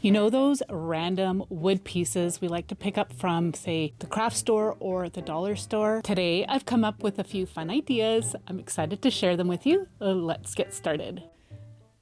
You know those random wood pieces we like to pick up from, say, the craft store or the dollar store? Today, I've come up with a few fun ideas. I'm excited to share them with you. Let's get started.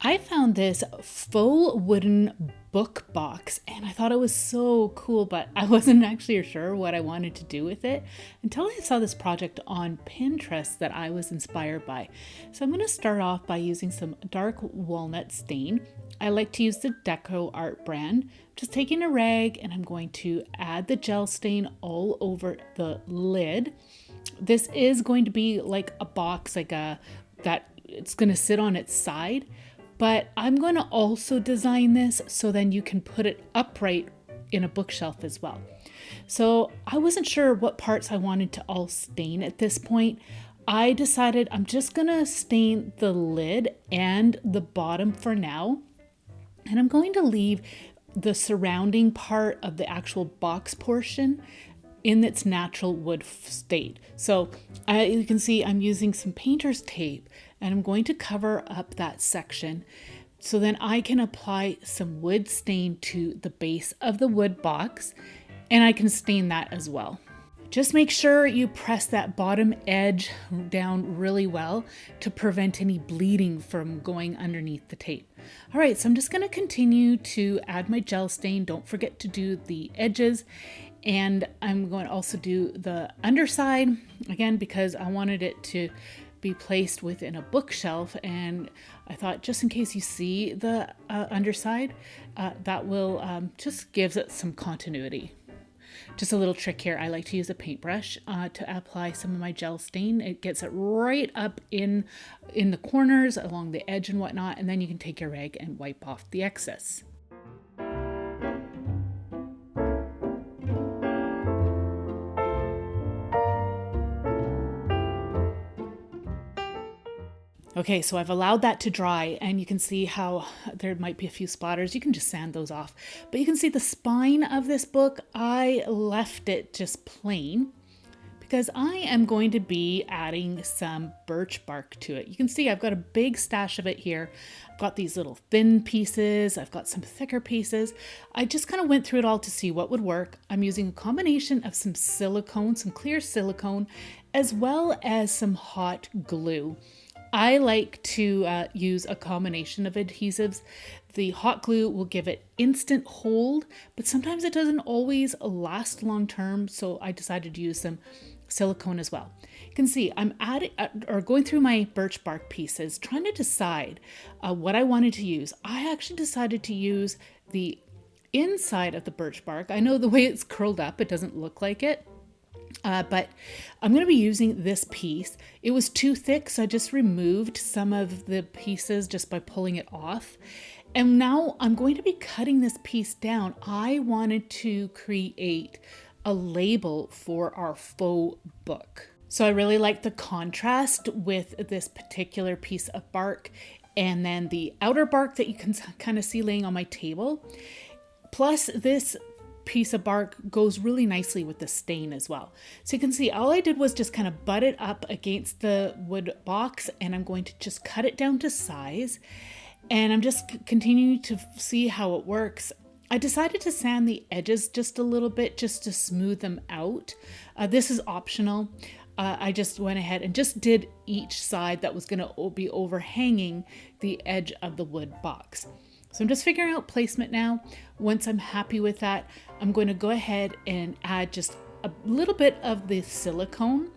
I found this faux wooden book box and I thought it was so cool, but I wasn't actually sure what I wanted to do with it until I saw this project on Pinterest that I was inspired by. So I'm going to start off by using some dark walnut stain. I like to use the Deco art brand. Just taking a rag and I'm going to add the gel stain all over the lid. This is going to be like a box, that it's going to sit on its side. But I'm going to also design this so then you can put it upright in a bookshelf as well. So I wasn't sure what parts I wanted to all stain at this point. I decided I'm just going to stain the lid and the bottom for now. And I'm going to leave the surrounding part of the actual box portion in its natural wood state. So you can see I'm using some painter's tape and I'm going to cover up that section so then I can apply some wood stain to the base of the wood box and I can stain that as well. Just make sure you press that bottom edge down really well to prevent any bleeding from going underneath the tape. All right, so I'm just going to continue to add my gel stain. Don't forget to do the edges. And I'm going to also do the underside again because I wanted it to be placed within a bookshelf, and I thought just in case you see the underside, that will just gives it some continuity. Just a little trick here, I like to use a paintbrush to apply some of my gel stain. It gets it right up in the corners along the edge and whatnot, and then you can take your rag and wipe off the excess. Okay, so I've allowed that to dry and you can see how there might be a few splatters. You can just sand those off. But you can see the spine of this book, I left it just plain because I am going to be adding some birch bark to it. You can see I've got a big stash of it here. I've got these little thin pieces. I've got some thicker pieces. I just kind of went through it all to see what would work. I'm using a combination of some silicone, some clear silicone, as well as some hot glue. I like to use a combination of adhesives. The hot glue will give it instant hold, but sometimes it doesn't always last long term, so I decided to use some silicone as well. You can see I'm adding or going through my birch bark pieces, trying to decide what I wanted to use. I actually decided to use the inside of the birch bark. I know the way it's curled up, it doesn't look like it. But I'm going to be using this piece. It was too thick, so I just removed some of the pieces just by pulling it off. And now I'm going to be cutting this piece down. I wanted to create a label for our faux book. So I really like the contrast with this particular piece of bark and then the outer bark that you can kind of see laying on my table. Plus this piece of bark goes really nicely with the stain as well. So you can see all I did was just kind of butt it up against the wood box and I'm going to just cut it down to size and I'm just continuing to see how it works. I decided to sand the edges just a little bit just to smooth them out. This is optional. I just went ahead and just did each side that was going to be overhanging the edge of the wood box. So I'm just figuring out placement now. Once I'm happy with that, I'm going to go ahead and add just a little bit of the silicone.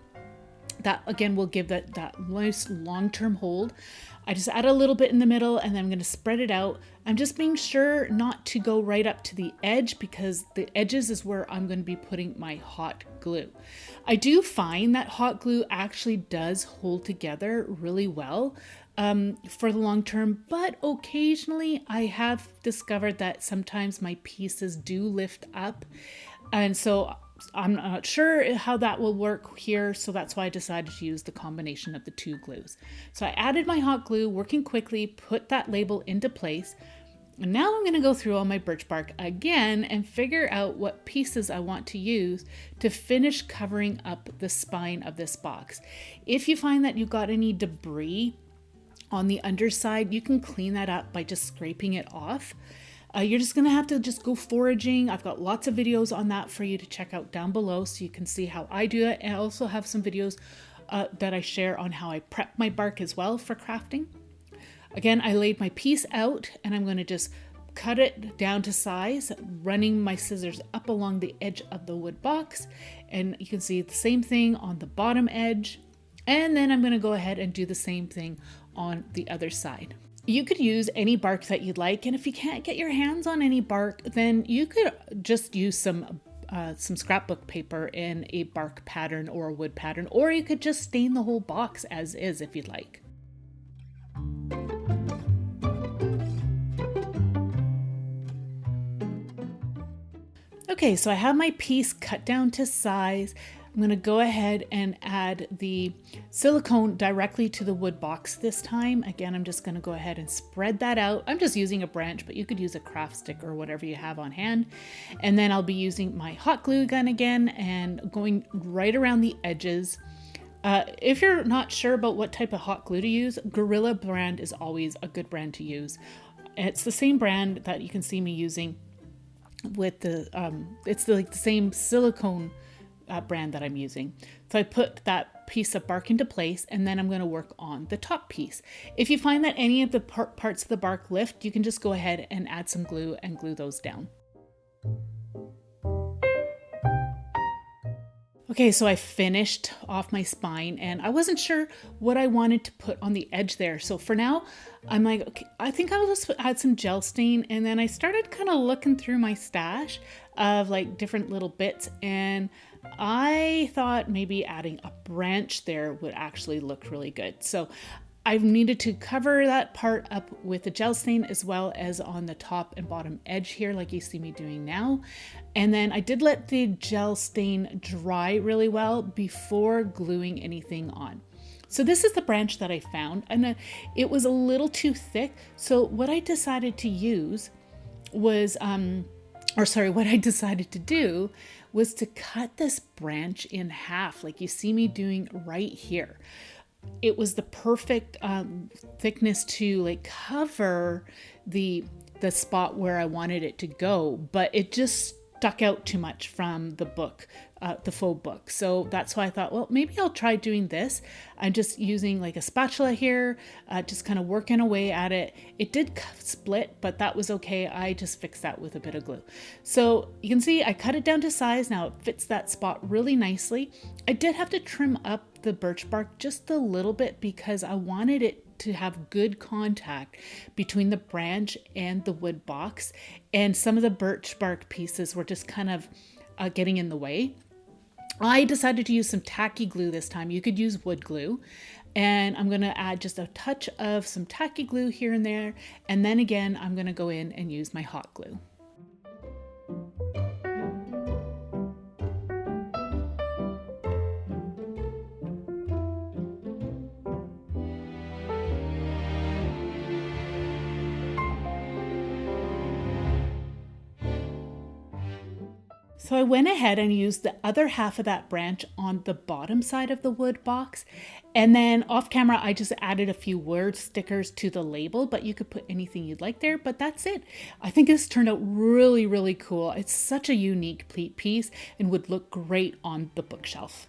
That again will give that nice long-term hold. I just add a little bit in the middle and then I'm going to spread it out. I'm just being sure not to go right up to the edge because the edges is where I'm going to be putting my hot glue. I do find that hot glue actually does hold together really well for the long term, but occasionally I have discovered that sometimes my pieces do lift up, and so I'm not sure how that will work here, so that's why I decided to use the combination of the two glues. So I added my hot glue, working quickly, put that label into place, and now I'm going to go through all my birch bark again and figure out what pieces I want to use to finish covering up the spine of this box. If you find that you've got any debris on the underside, you can clean that up by just scraping it off. You're just gonna have to just go foraging. I've got lots of videos on that for you to check out down below so you can see how I do it. And I also have some videos that I share on how I prep my bark as well for crafting. Again, I laid my piece out and I'm gonna just cut it down to size, running my scissors up along the edge of the wood box. And you can see the same thing on the bottom edge. And then I'm going to go ahead and do the same thing on the other side. You could use any bark that you'd like. And if you can't get your hands on any bark, then you could just use some scrapbook paper in a bark pattern or a wood pattern, or you could just stain the whole box as is if you'd like. Okay, so I have my piece cut down to size. I'm going to go ahead and add the silicone directly to the wood box this time. Again, I'm just going to go ahead and spread that out. I'm just using a branch, but you could use a craft stick or whatever you have on hand. And then I'll be using my hot glue gun again and going right around the edges. If you're not sure about what type of hot glue to use, Gorilla brand is always a good brand to use. It's the same brand that you can see me using with the it's like the same silicone brand that I'm using. So I put that piece of bark into place, and then I'm going to work on the top piece. If you find that any of the parts of the bark lift, you can just go ahead and add some glue and glue those down. Okay, so I finished off my spine and I wasn't sure what I wanted to put on the edge there. So for now, I'm like, okay, I think I'll just add some gel stain. And then I started kind of looking through my stash of like different little bits, and I thought maybe adding a branch there would actually look really good. So I've needed to cover that part up with the gel stain as well as on the top and bottom edge here, like you see me doing now. And then I did let the gel stain dry really well before gluing anything on. So this is the branch that I found, and it was a little too thick. So what I decided to use was, what I decided to do was to cut this branch in half, like you see me doing right here. It was the perfect thickness to like cover the spot where I wanted it to go, but it just stuck out too much from the book, the faux book. So that's why I thought, well, maybe I'll try doing this. I'm just using like a spatula here, just kind of working away at it. It did split, but that was okay. I just fixed that with a bit of glue. So you can see I cut it down to size. Now it fits that spot really nicely. I did have to trim up the birch bark just a little bit because I wanted it to have good contact between the branch and the wood box, and some of the birch bark pieces were just kind of getting in the way. I decided to use some tacky glue this time. You could use wood glue, and I'm going to add just a touch of some tacky glue here and there, and then again I'm going to go in and use my hot glue. So I went ahead and used the other half of that branch on the bottom side of the wood box. And then off camera, I just added a few word stickers to the label, but you could put anything you'd like there, but that's it. I think this turned out really, really cool. It's such a unique piece and would look great on the bookshelf.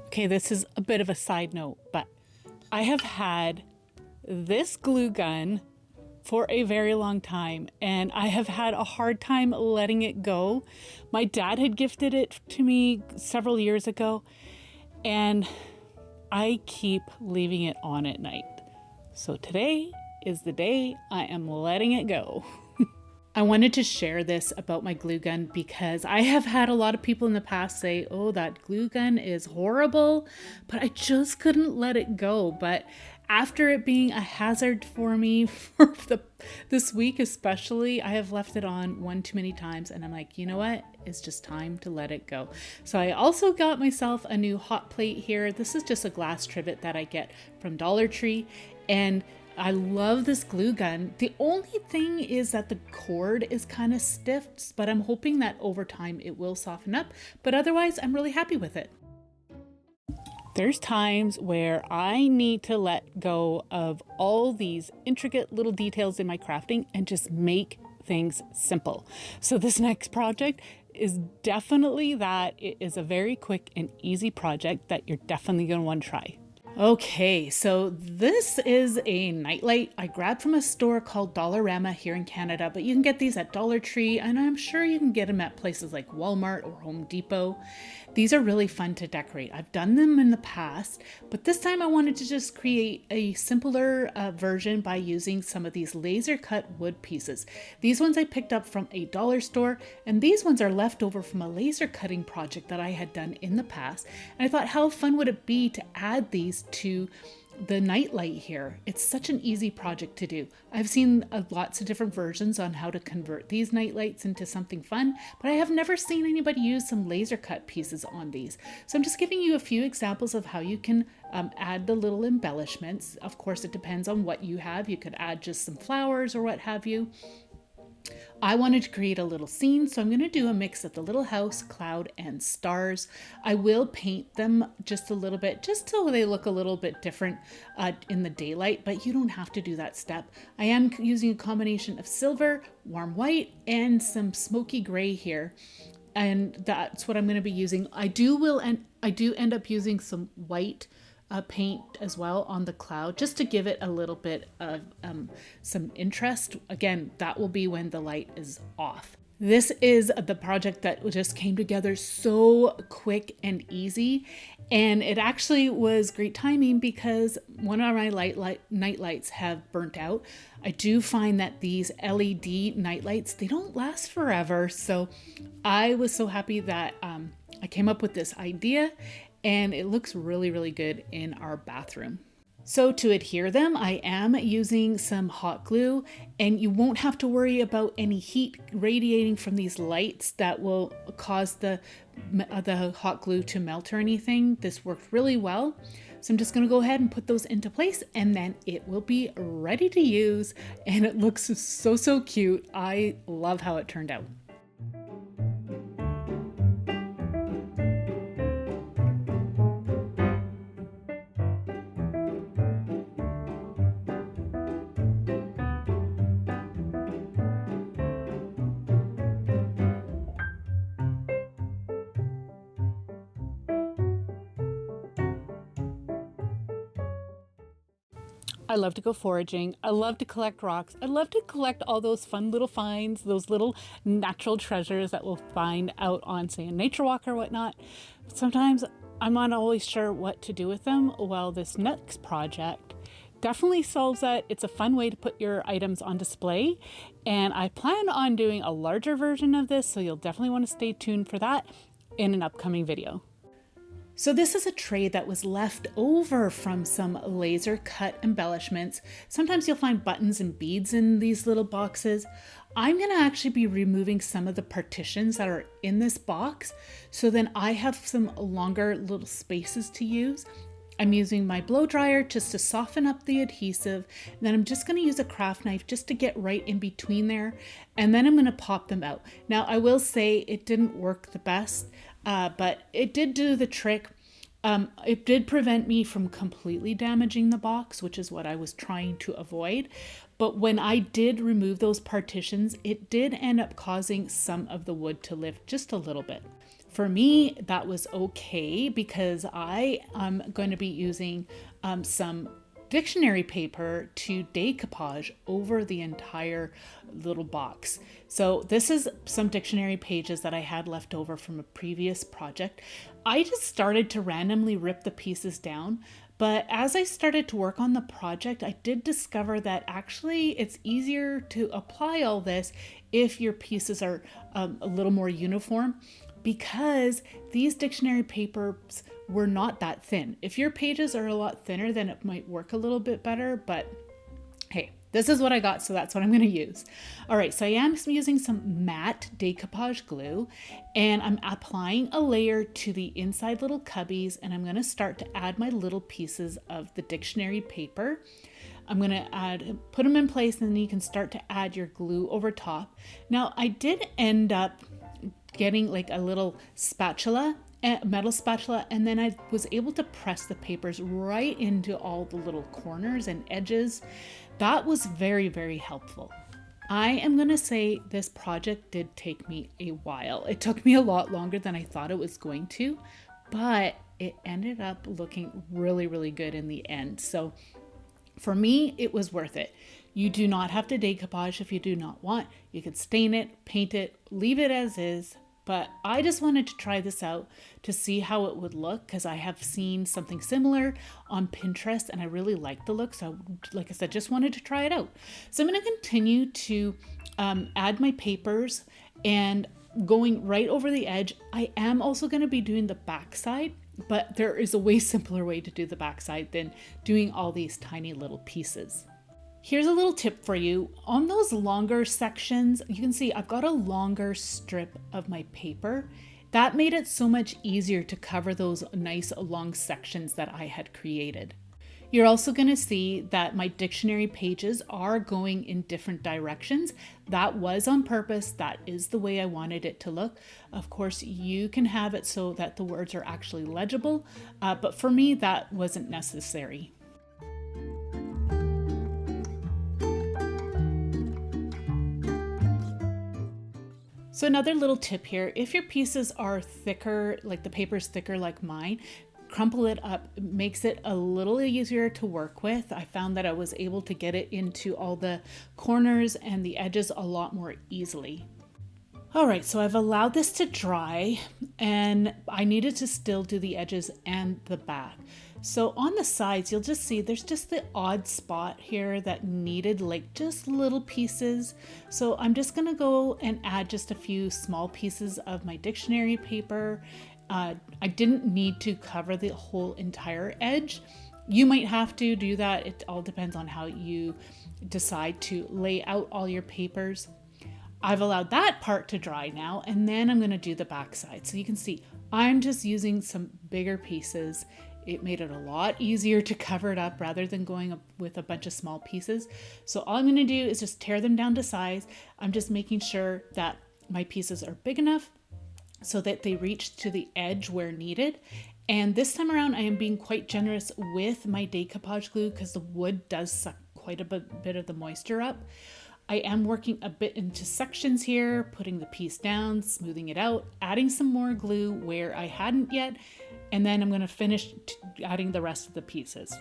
Okay, this is a bit of a side note, but I have had this glue gun for a very long time, and I have had a hard time letting it go. My dad had gifted it to me several years ago, and I keep leaving it on at night. So today is the day I am letting it go. I wanted to share this about my glue gun because I have had a lot of people in the past say, oh, that glue gun is horrible, but I just couldn't let it go. But after it being a hazard for me for this week especially, I have left it on one too many times, and I'm like, you know what? It's just time to let it go. So I also got myself a new hot plate here. This is just a glass trivet that I get from Dollar Tree, and I love this glue gun. The only thing is that the cord is kind of stiff, but I'm hoping that over time it will soften up. But otherwise, I'm really happy with it. There's times where I need to let go of all these intricate little details in my crafting and just make things simple. So this next project is definitely that. It is a very quick and easy project that you're definitely going to want to try. Okay, so this is a nightlight I grabbed from a store called Dollarama here in Canada, but you can get these at Dollar Tree, and I'm sure you can get them at places like Walmart or Home Depot. These are really fun to decorate. I've done them in the past, but this time I wanted to just create a simpler version by using some of these laser cut wood pieces. These ones I picked up from a dollar store, and these ones are left over from a laser cutting project that I had done in the past. And I thought, how fun would it be to add these to the nightlight here? It's such an easy project to do. I've seen lots of different versions on how to convert these nightlights into something fun, but I have never seen anybody use some laser cut pieces on these. So I'm just giving you a few examples of how you can add the little embellishments. Of course, it depends on what you have. You could add just some flowers or what have you. I wanted to create a little scene, so I'm going to do a mix of the little house, cloud, and stars. I will paint them just a little bit, just so they look a little bit different in the daylight, but you don't have to do that step. I am using a combination of silver, warm white, and some smoky gray here. And that's what I'm going to be using. I do end up using some white paint as well on the cloud, just to give it a little bit of some interest. Again, that will be when the light is off. This is the project that just came together so quick and easy, and it actually was great timing because one of my night lights have burnt out. I do find that these LED night lights, they don't last forever, so I was so happy that I came up with this idea, and it looks really, really good in our bathroom. So to adhere them, I am using some hot glue, and you won't have to worry about any heat radiating from these lights that will cause the hot glue to melt or anything. This worked really well. So I'm just going to go ahead and put those into place, and then it will be ready to use. And it looks so cute. I love how it turned out. I love to go foraging. I love to collect rocks. I love to collect all those fun little finds, those little natural treasures that we'll find out on, say, a nature walk or whatnot. Sometimes I'm not always sure what to do with them. Well, this next project definitely solves that. It's a fun way to put your items on display, and I plan on doing a larger version of this, so you'll definitely want to stay tuned for that in an upcoming video. So this is a tray that was left over from some laser cut embellishments. Sometimes you'll find buttons and beads in these little boxes. I'm going to actually be removing some of the partitions that are in this box, so then I have some longer little spaces to use. I'm using my blow dryer just to soften up the adhesive. And then I'm just going to use a craft knife just to get right in between there. And then I'm going to pop them out. Now, I will say it didn't work the best, but it did do the trick. It did prevent me from completely damaging the box, which is what I was trying to avoid. But when I did remove those partitions, it did end up causing some of the wood to lift just a little bit. For me, that was okay because I am going to be using some dictionary paper to decoupage over the entire little box. So this is some dictionary pages that I had left over from a previous project. I just started to randomly rip the pieces down, but as I started to work on the project, I did discover that actually it's easier to apply all this if your pieces are a little more uniform, because these dictionary papers were not that thin. If your pages are a lot thinner, then it might work a little bit better, but hey, this is what I got, so that's what I'm going to use. All right, so I am using some matte decoupage glue, and I'm applying a layer to the inside little cubbies, and I'm going to start to add my little pieces of the dictionary paper. I'm gonna put them in place, and then you can start to add your glue over top. Now I did end up getting like a little spatula, a metal spatula, and then I was able to press the papers right into all the little corners and edges. That was very, very helpful. I am going to say this project did take me a while. It took me a lot longer than I thought it was going to, but it ended up looking really, really good in the end. So for me, it was worth it. You do not have to decoupage if you do not want. You can stain it, paint it, leave it as is. But I just wanted to try this out to see how it would look, because I have seen something similar on Pinterest and I really liked the look. So like I said, just wanted to try it out. So I'm going to continue to add my papers and going right over the edge. I am also going to be doing the backside, but there is a way simpler way to do the backside than doing all these tiny little pieces. Here's a little tip for you. On those longer sections, you can see I've got a longer strip of my paper. That made it so much easier to cover those nice long sections that I had created. You're also going to see that my dictionary pages are going in different directions. That was on purpose. That is the way I wanted it to look. Of course, you can have it so that the words are actually legible, but for me, that wasn't necessary. So another little tip here, if your pieces are thicker, like the paper's thicker like mine, crumple it up. It makes it a little easier to work with. I found that I was able to get it into all the corners and the edges a lot more easily. All right, so I've allowed this to dry, and I needed to still do the edges and the back. So on the sides, you'll just see there's just the odd spot here that needed like just little pieces. So I'm just gonna go and add just a few small pieces of my dictionary paper. I didn't need to cover the whole entire edge. You might have to do that. It all depends on how you decide to lay out all your papers. I've allowed that part to dry now, and then I'm gonna do the back side. So you can see I'm just using some bigger pieces. It made it a lot easier to cover it up rather than going up with a bunch of small pieces. So all I'm going to do is just tear them down to size. I'm just making sure that my pieces are big enough so that they reach to the edge where needed. And this time around, I am being quite generous with my decoupage glue because the wood does suck quite a bit of the moisture up. I am working a bit into sections here, putting the piece down, smoothing it out, adding some more glue where I hadn't yet, and then I'm going to finish adding the rest of the pieces.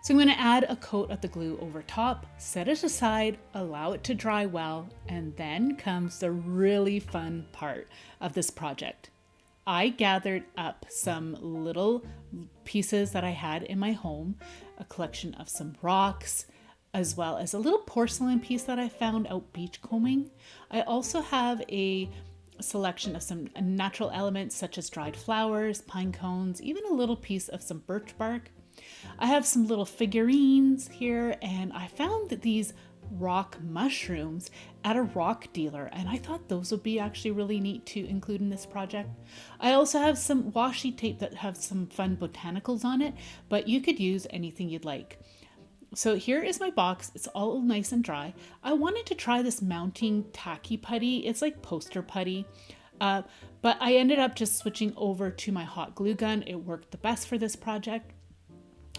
So I'm going to add a coat of the glue over top, set it aside, allow it to dry well, and then comes the really fun part of this project. I gathered up some little pieces that I had in my home, a collection of some rocks, as well as a little porcelain piece that I found out beachcombing. I also have a selection of some natural elements such as dried flowers, pine cones, even a little piece of some birch bark. I have some little figurines here, and I found that these rock mushrooms at a rock dealer, and I thought those would be actually really neat to include in this project. I also have some washi tape that have some fun botanicals on it, but you could use anything you'd like. So here is my box. It's all nice and dry. I wanted to try this mounting tacky putty. It's like poster putty. But I ended up just switching over to my hot glue gun. It worked the best for this project.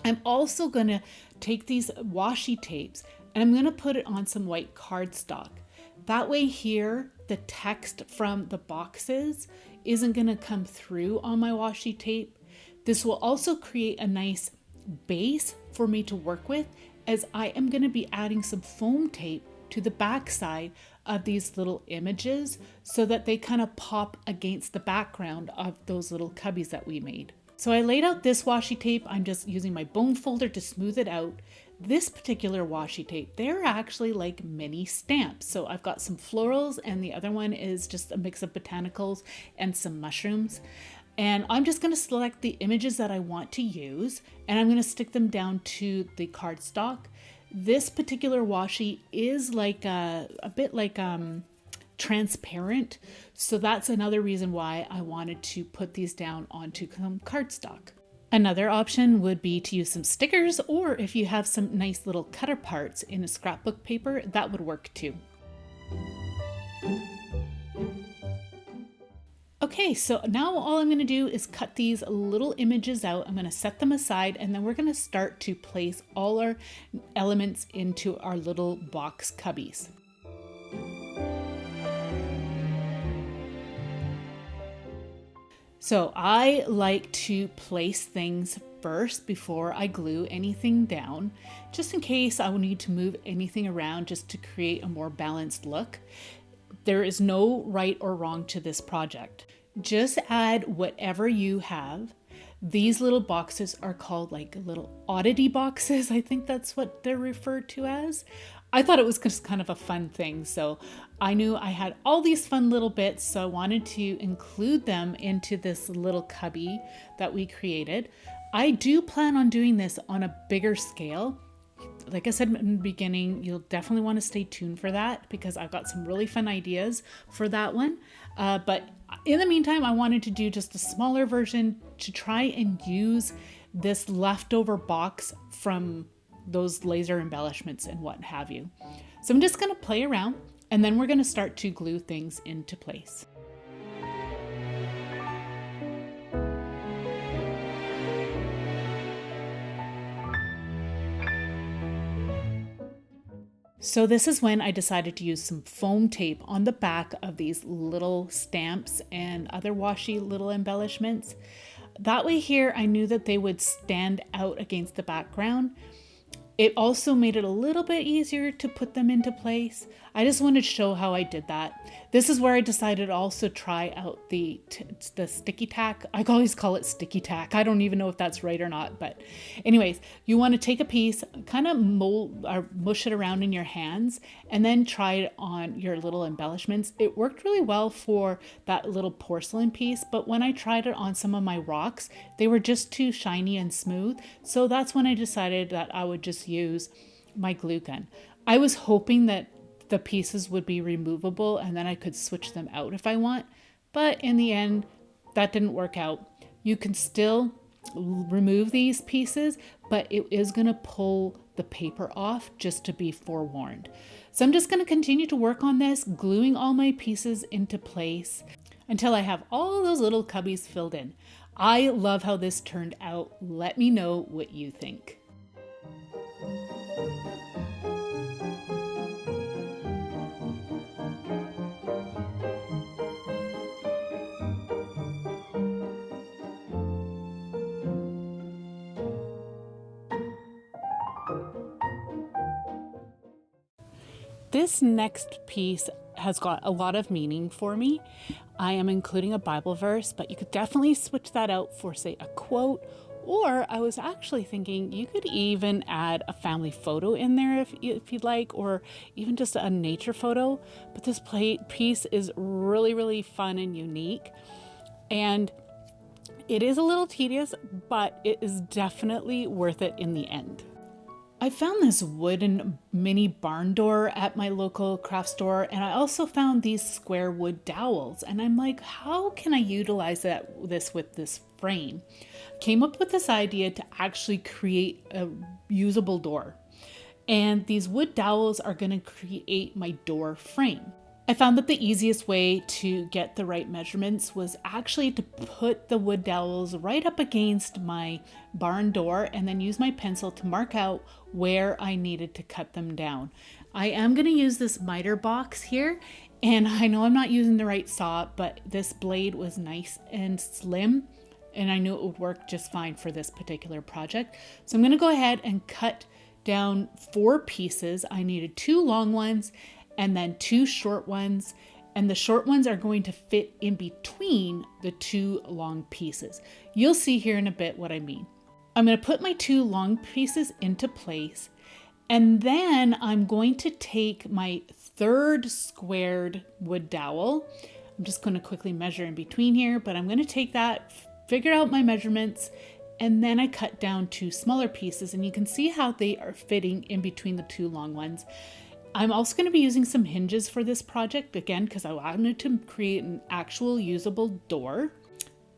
I'm also going to take these washi tapes and I'm going to put it on some white cardstock. That way here, the text from the boxes isn't going to come through on my washi tape. This will also create a nice base for me to work with, as I am going to be adding some foam tape to the back side of these little images so that they kind of pop against the background of those little cubbies that we made. So I laid out this washi tape. I'm just using my bone folder to smooth it out. This particular washi tape, they're actually like mini stamps. So I've got some florals and the other one is just a mix of botanicals and some mushrooms. And I'm just going to select the images that I want to use, and I'm going to stick them down to the cardstock. This particular washi is like a bit like transparent. So that's another reason why I wanted to put these down onto some cardstock. Another option would be to use some stickers, or if you have some nice little cutter parts in a scrapbook paper, that would work too. Okay, so now all I'm going to do is cut these little images out. I'm going to set them aside, and then we're going to start to place all our elements into our little box cubbies. So I like to place things first before I glue anything down, just in case I will need to move anything around just to create a more balanced look. There is no right or wrong to this project. Just add whatever you have. These little boxes are called like little oddity boxes. I think that's what they're referred to as. I thought it was just kind of a fun thing. So I knew I had all these fun little bits, so I wanted to include them into this little cubby that we created. I do plan on doing this on a bigger scale. Like I said in the beginning, you'll definitely want to stay tuned for that because I've got some really fun ideas for that one. But in the meantime, I wanted to do just a smaller version to try and use this leftover box from those laser embellishments and what have you. So I'm just going to play around, and then we're going to start to glue things into place. So this is when I decided to use some foam tape on the back of these little stamps and other washi little embellishments. That way here, I knew that they would stand out against the background. It also made it a little bit easier to put them into place. I just wanted to show how I did that. This is where I decided to also try out the sticky tack. I always call it sticky tack. I don't even know if that's right or not. But anyways, you want to take a piece, kind of mold or mush it around in your hands, and then try it on your little embellishments. It worked really well for that little porcelain piece, but when I tried it on some of my rocks, they were just too shiny and smooth. So that's when I decided that I would just use my glue gun. I was hoping that the pieces would be removable and then I could switch them out if I want, but in the end that didn't work out. You can still remove these pieces, but it is going to pull the paper off, just to be forewarned. So I'm just going to continue to work on this, gluing all my pieces into place until I have all those little cubbies filled in. I love how this turned out. Let me know what you think. This next piece has got a lot of meaning for me. I am including a Bible verse, but you could definitely switch that out for, say, a quote, or I was actually thinking you could even add a family photo in there if you'd like, or even just a nature photo. But this piece is really, really fun and unique. And it is a little tedious, but it is definitely worth it in the end. I found this wooden mini barn door at my local craft store, and I also found these square wood dowels, and I'm like, how can I utilize this with this frame? Came up with this idea to actually create a usable door, and these wood dowels are going to create my door frame. I found that the easiest way to get the right measurements was actually to put the wood dowels right up against my barn door and then use my pencil to mark out where I needed to cut them down. I am going to use this miter box here, and I know I'm not using the right saw, but this blade was nice and slim, and I knew it would work just fine for this particular project. So I'm going to go ahead and cut down 4 pieces. I needed 2 long ones and then 2 short ones, and the short ones are going to fit in between the 2 long pieces. You'll see here in a bit what I mean. I'm going to put my 2 long pieces into place, and then I'm going to take my 3rd squared wood dowel. I'm just going to quickly measure in between here, but I'm going to take that figured out my measurements, and then I cut down 2 smaller pieces, and you can see how they are fitting in between the 2 long ones. I'm also going to be using some hinges for this project, again, because I wanted to create an actual usable door.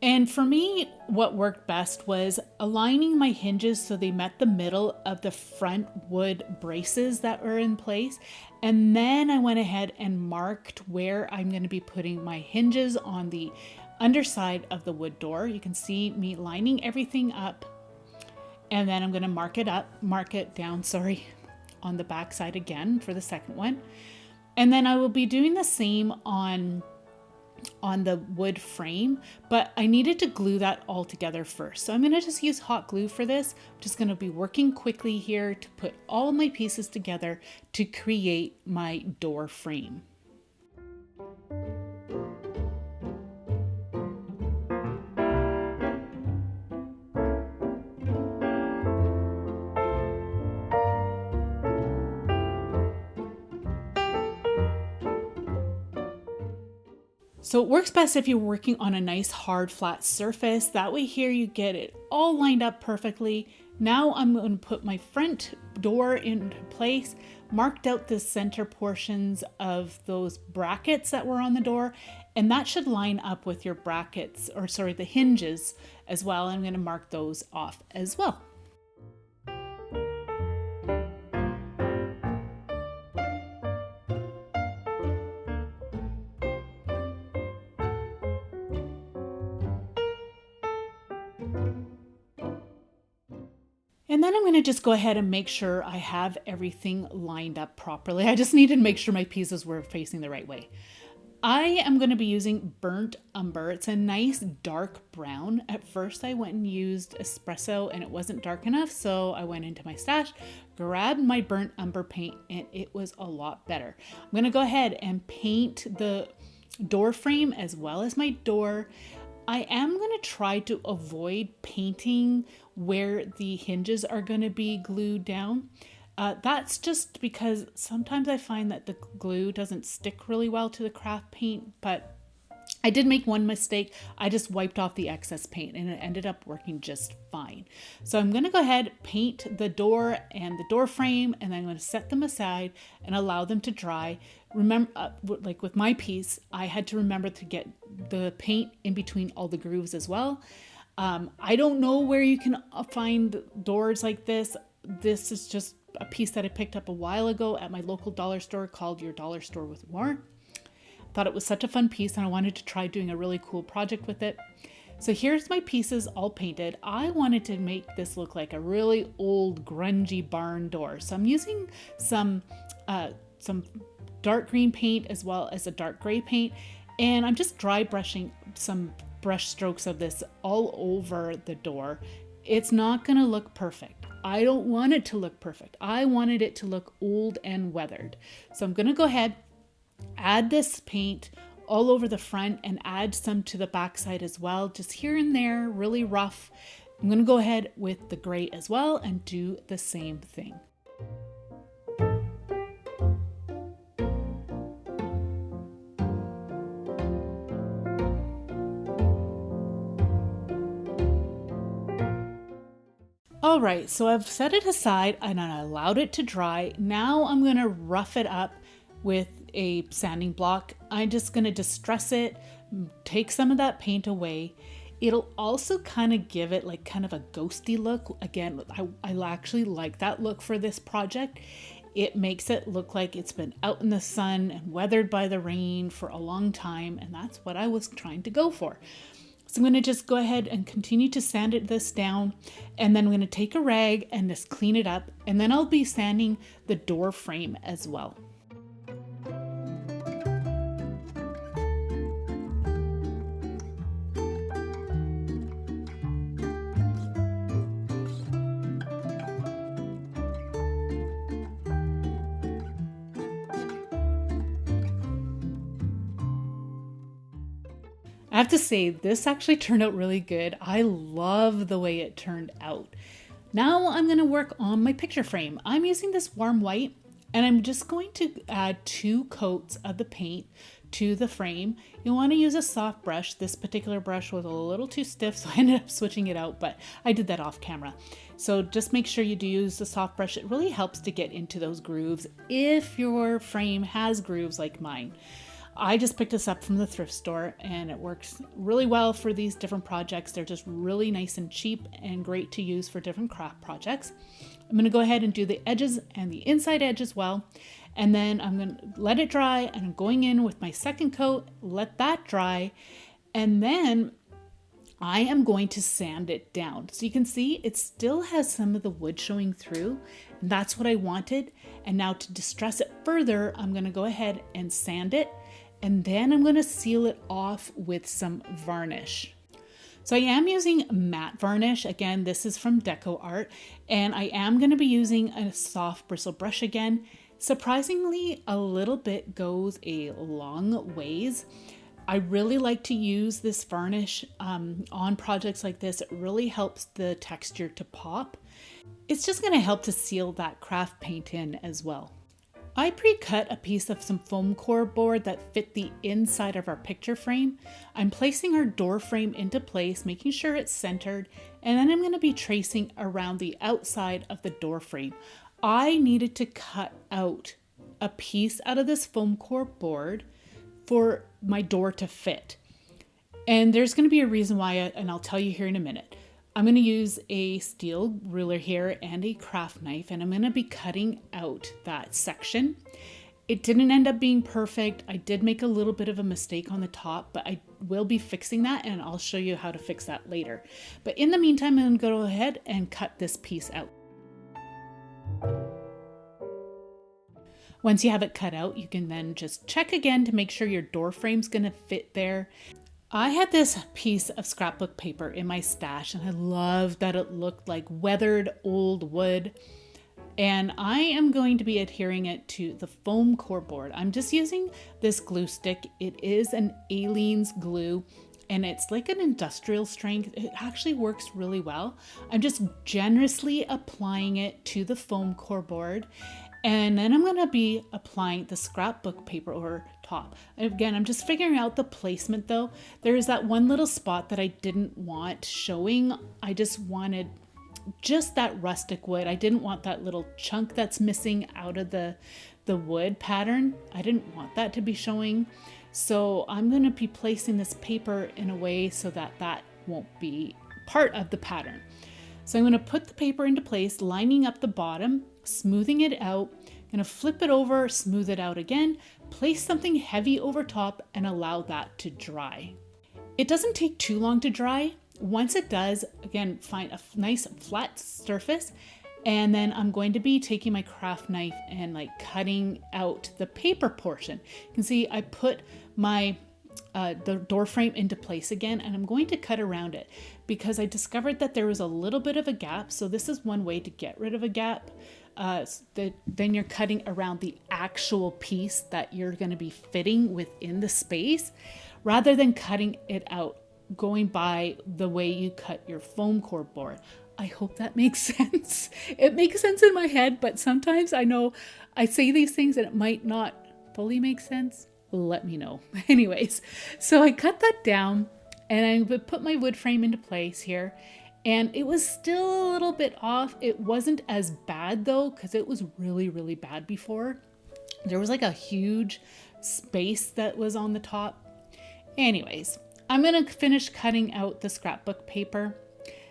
And for me, what worked best was aligning my hinges so they met the middle of the front wood braces that were in place. And then I went ahead and marked where I'm going to be putting my hinges on the underside of the wood door. You can see me lining everything up. And then I'm going to mark it down, on the back side again for the second one. And then I will be doing the same on the wood frame, but I needed to glue that all together first. So I'm going to just use hot glue for this. I'm just going to be working quickly here to put all my pieces together to create my door frame. So it works best if you're working on a nice hard flat surface. That way here you get it all lined up perfectly. Now I'm going to put my front door into place, marked out the center portions of those brackets that were on the door, and that should line up with your brackets, the hinges as well. I'm going to mark those off as well. And then I'm going to just go ahead and make sure I have everything lined up properly. I just needed to make sure my pieces were facing the right way. I am going to be using burnt umber. It's a nice dark brown. At first I went and used espresso and it wasn't dark enough, so I went into my stash, grabbed my burnt umber paint, and it was a lot better. I'm going to go ahead and paint the door frame as well as my door. I am going to try to avoid painting where the hinges are going to be glued down. That's just because sometimes I find that the glue doesn't stick really well to the craft paint, but I did make one mistake. I just wiped off the excess paint and it ended up working just fine. So I'm going to go ahead, paint the door and the door frame, and then I'm going to set them aside and allow them to dry. Remember, like with my piece, I had to remember to get the paint in between all the grooves as well. I don't know where you can find doors like this. This is just a piece that I picked up a while ago at my local dollar store called Your Dollar Store with More. Thought it was such a fun piece and I wanted to try doing a really cool project with it. So here's my pieces all painted. I wanted to make this look like a really old grungy barn door. So I'm using some dark green paint as well as a dark gray paint. And I'm just dry brushing some brush strokes of this all over the door. It's not gonna look perfect. I don't want it to look perfect. I wanted it to look old and weathered. So I'm gonna go ahead, add this paint all over the front and add some to the back side as well, just here and there, really rough. I'm gonna go ahead with the gray as well and do the same thing. All right, so I've set it aside and I allowed it to dry. Now I'm gonna rough it up with a sanding block. I'm just gonna distress it, take some of that paint away. It'll also kind of give it like kind of a ghosty look. Again, I actually like that look for this project. It makes it look like it's been out in the sun and weathered by the rain for a long time, and that's what I was trying to go for. So I'm going to just go ahead and continue to sand this down, and then I'm going to take a rag and just clean it up, and then I'll be sanding the door frame as well. I have to say, this actually turned out really good. I love the way it turned out. Now I'm going to work on my picture frame. I'm using this warm white, and I'm just going to add 2 coats of the paint to the frame. You'll want to use a soft brush. This particular brush was a little too stiff, so I ended up switching it out, but I did that off camera. So just make sure you do use the soft brush. It really helps to get into those grooves if your frame has grooves like mine. I just picked this up from the thrift store and it works really well for these different projects. They're just really nice and cheap and great to use for different craft projects. I'm going to go ahead and do the edges and the inside edge as well. And then I'm going to let it dry, and I'm going in with my second coat, let that dry. And then I am going to sand it down. So you can see it still has some of the wood showing through, and that's what I wanted. And now to distress it further, I'm going to go ahead and sand it. And then I'm going to seal it off with some varnish. So I am using matte varnish. Again, this is from DecoArt, and I am going to be using a soft bristle brush again. Surprisingly, a little bit goes a long ways. I really like to use this varnish on projects like this. It really helps the texture to pop. It's just going to help to seal that craft paint in as well. I pre-cut a piece of some foam core board that fit the inside of our picture frame. I'm placing our door frame into place, making sure it's centered, and then I'm going to be tracing around the outside of the door frame. I needed to cut out a piece out of this foam core board for my door to fit. And there's going to be a reason why, and I'll tell you here in a minute. I'm going to use a steel ruler here and a craft knife, and I'm going to be cutting out that section. It didn't end up being perfect. I did make a little bit of a mistake on the top, but I will be fixing that, and I'll show you how to fix that later. But in the meantime, I'm going to go ahead and cut this piece out. Once you have it cut out, you can then just check again to make sure your door frame's going to fit there. I had this piece of scrapbook paper in my stash, and I loved that it looked like weathered old wood. And I am going to be adhering it to the foam core board. I'm just using this glue stick. It is an Aleene's glue, and it's like an industrial strength. It actually works really well. I'm just generously applying it to the foam core board. And then I'm going to be applying the scrapbook paper over top. Again, I'm just figuring out the placement though. There's that one little spot that I didn't want showing. I just wanted just that rustic wood. I didn't want that little chunk that's missing out of the wood pattern. I didn't want that to be showing. So I'm going to be placing this paper in a way so that that won't be part of the pattern. So I'm going to put the paper into place, lining up the bottom, smoothing it out. I'm going to flip it over, smooth it out again, place something heavy over top, and allow that to dry. It doesn't take too long to dry. Once it does, again, find a nice flat surface, and then I'm going to be taking my craft knife and like cutting out the paper portion. You can see I put my the door frame into place again, and I'm going to cut around it because I discovered that there was a little bit of a gap. So this is one way to get rid of a gap. Then you're cutting around the actual piece that you're going to be fitting within the space rather than cutting it out, going by the way you cut your foam core board. I hope that makes sense. It makes sense in my head, but sometimes I know I say these things and it might not fully make sense. Let me know. Anyways, so I cut that down and I put my wood frame into place here, and it was still a little bit off. It wasn't as bad though, because it was really, really bad before. There was like a huge space that was on the top. Anyways, I'm going to finish cutting out the scrapbook paper,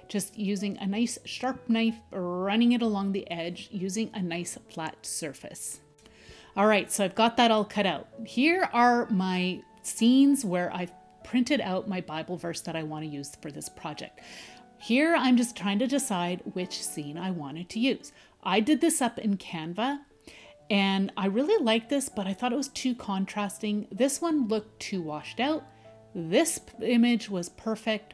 just using a nice sharp knife, running it along the edge, using a nice flat surface. All right, so I've got that all cut out. Here are my scenes where I've printed out my Bible verse that I want to use for this project. Here, I'm just trying to decide which scene I wanted to use. I did this up in Canva, and I really like this, but I thought it was too contrasting. This one looked too washed out. This image was perfect.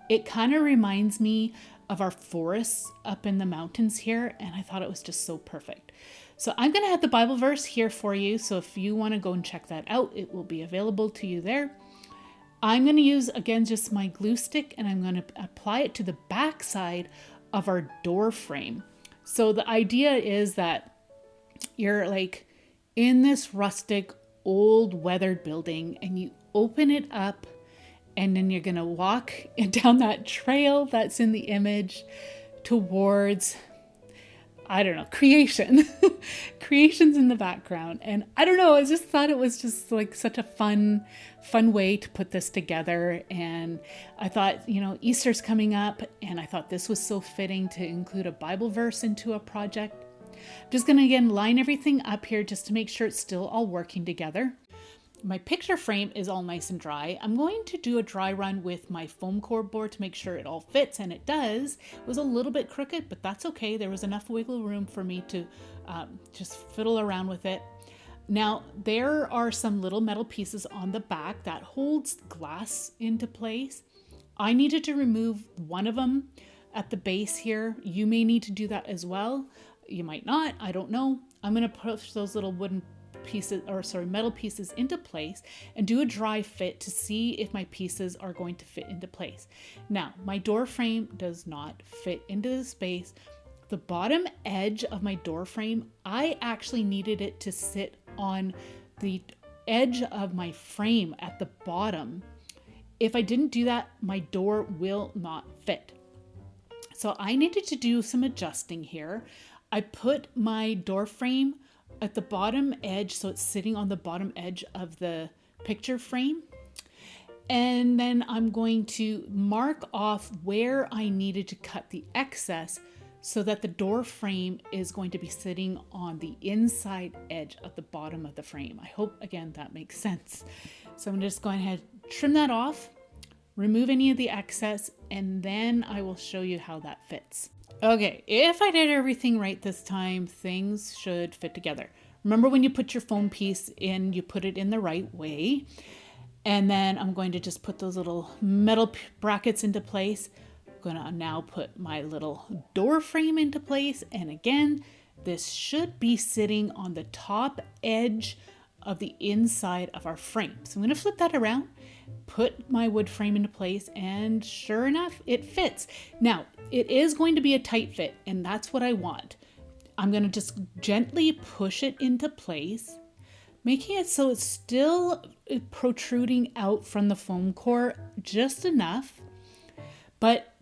It kind of reminds me of our forests up in the mountains here, and I thought it was just so perfect. So I'm going to have the Bible verse here for you. So if you want to go and check that out, it will be available to you there. I'm going to use, again, just my glue stick, and I'm going to apply it to the back side of our door frame. So the idea is that you're like in this rustic old weathered building, and you open it up, and then you're gonna walk down that trail that's in the image towards, I don't know, creation. Creation's in the background. And I don't know, I just thought it was just like such a fun way to put this together. And I thought, you know, Easter's coming up, and I thought this was so fitting to include a Bible verse into a project. I'm just gonna again line everything up here just to make sure it's still all working together. My picture frame is all nice and dry. I'm going to do a dry run with my foam core board to make sure it all fits, and it does. It was a little bit crooked, but that's okay. There was enough wiggle room for me to just fiddle around with it. Now, there are some little metal pieces on the back that holds glass into place. I needed to remove one of them at the base here. You may need to do that as well. You might not, I don't know. I'm gonna push those little metal pieces into place and do a dry fit to see if my pieces are going to fit into place. Now, my door frame does not fit into the space. The bottom edge of my door frame, I actually needed it to sit on the edge of my frame at the bottom. If I didn't do that, my door will not fit. So I needed to do some adjusting here. I put my door frame at the bottom edge, so it's sitting on the bottom edge of the picture frame. And then I'm going to mark off where I needed to cut the excess so that the door frame is going to be sitting on the inside edge of the bottom of the frame. I hope, again, that makes sense. So I'm just going ahead, trim that off, remove any of the excess, and then I will show you how that fits. Okay, if I did everything right this time, things should fit together. Remember when you put your foam piece in, you put it in the right way. And then I'm going to just put those little metal brackets into place. I'm gonna now put my little door frame into place. And again, this should be sitting on the top edge of the inside of our frame. So I'm gonna flip that around, put my wood frame into place, and sure enough, it fits. Now, it is going to be a tight fit, and that's what I want. I'm gonna just gently push it into place, making it so it's still protruding out from the foam core just enough. But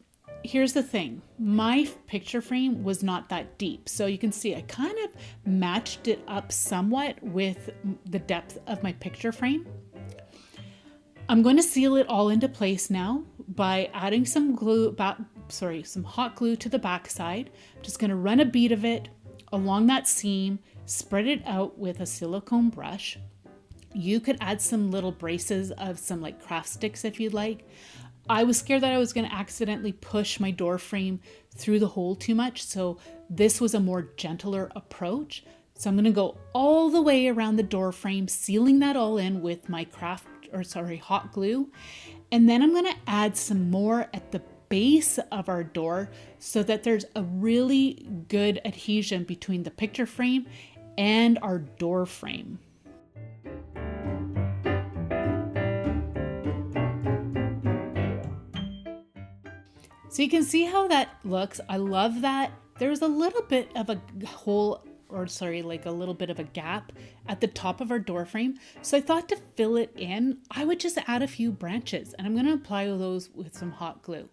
here's the thing, my picture frame was not that deep. So you can see I kind of matched it up somewhat with the depth of my picture frame. I'm going to seal it all into place now by adding some hot glue to the back side. I'm just going to run a bead of it along that seam, spread it out with a silicone brush. You could add some little braces of some like craft sticks if you'd like. I was scared that I was going to accidentally push my door frame through the hole too much, so this was a more gentler approach. So I'm going to go all the way around the door frame, sealing that all in with my hot glue. And then I'm going to add some more at the base of our door so that there's a really good adhesion between the picture frame and our door frame. So you can see how that looks. I love that. There's a little bit of a hole, like a little bit of a gap at the top of our door frame. So I thought to fill it in, I would just add a few branches, and I'm going to apply those with some hot glue.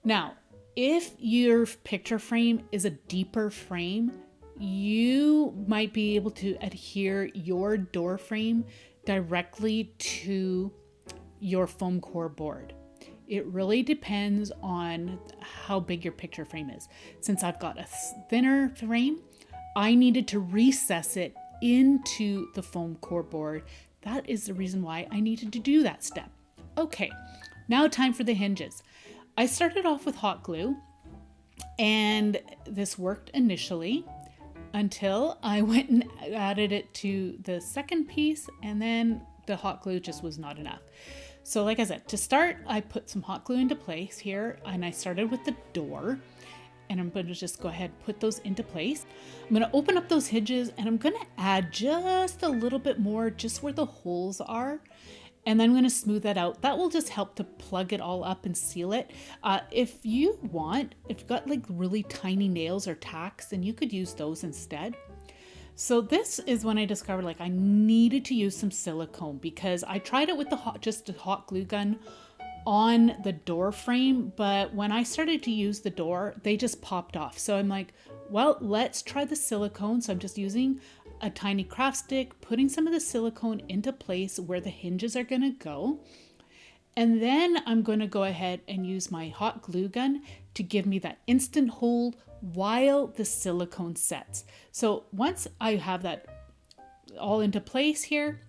Now, if your picture frame is a deeper frame, you might be able to adhere your door frame directly to your foam core board. It really depends on how big your picture frame is. Since I've got a thinner frame, I needed to recess it into the foam core board. That is the reason why I needed to do that step. Okay, now time for the hinges. I started off with hot glue, and this worked initially until I went and added it to the second piece, and then the hot glue just was not enough. So like I said, to start, I put some hot glue into place here, and I started with the door, and I'm going to just go ahead and put those into place. I'm going to open up those hinges, and I'm going to add just a little bit more just where the holes are, and then I'm going to smooth that out. That will just help to plug it all up and seal it. If you've got like really tiny nails or tacks, then you could use those instead. So this is when I discovered like I needed to use some silicone, because I tried it with just a hot glue gun on the door frame, but when I started to use the door, they just popped off. So I'm like, well, let's try the silicone. So I'm just using a tiny craft stick, putting some of the silicone into place where the hinges are gonna go. And then I'm gonna go ahead and use my hot glue gun to give me that instant hold while the silicone sets. So once I have that all into place here,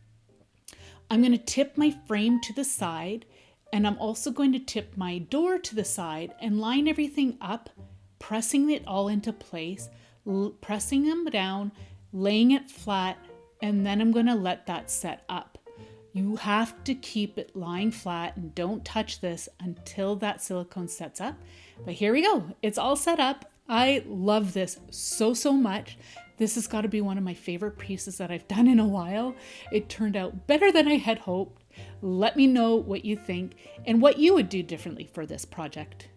I'm going to tip my frame to the side, and I'm also going to tip my door to the side and line everything up, pressing it all into place, pressing them down, laying it flat, and then I'm going to let that set up. You have to keep it lying flat and don't touch this until that silicone sets up. But here we go. It's all set up. I love this so much. This has got to be one of my favorite pieces that I've done in a while. It turned out better than I had hoped. Let me know what you think and what you would do differently for this project.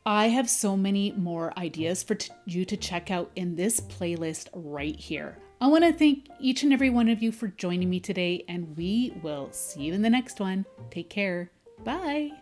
I have so many more ideas for you to check out in this playlist right here. I want to thank each and every one of you for joining me today, and we will see you in the next one. Take care. Bye.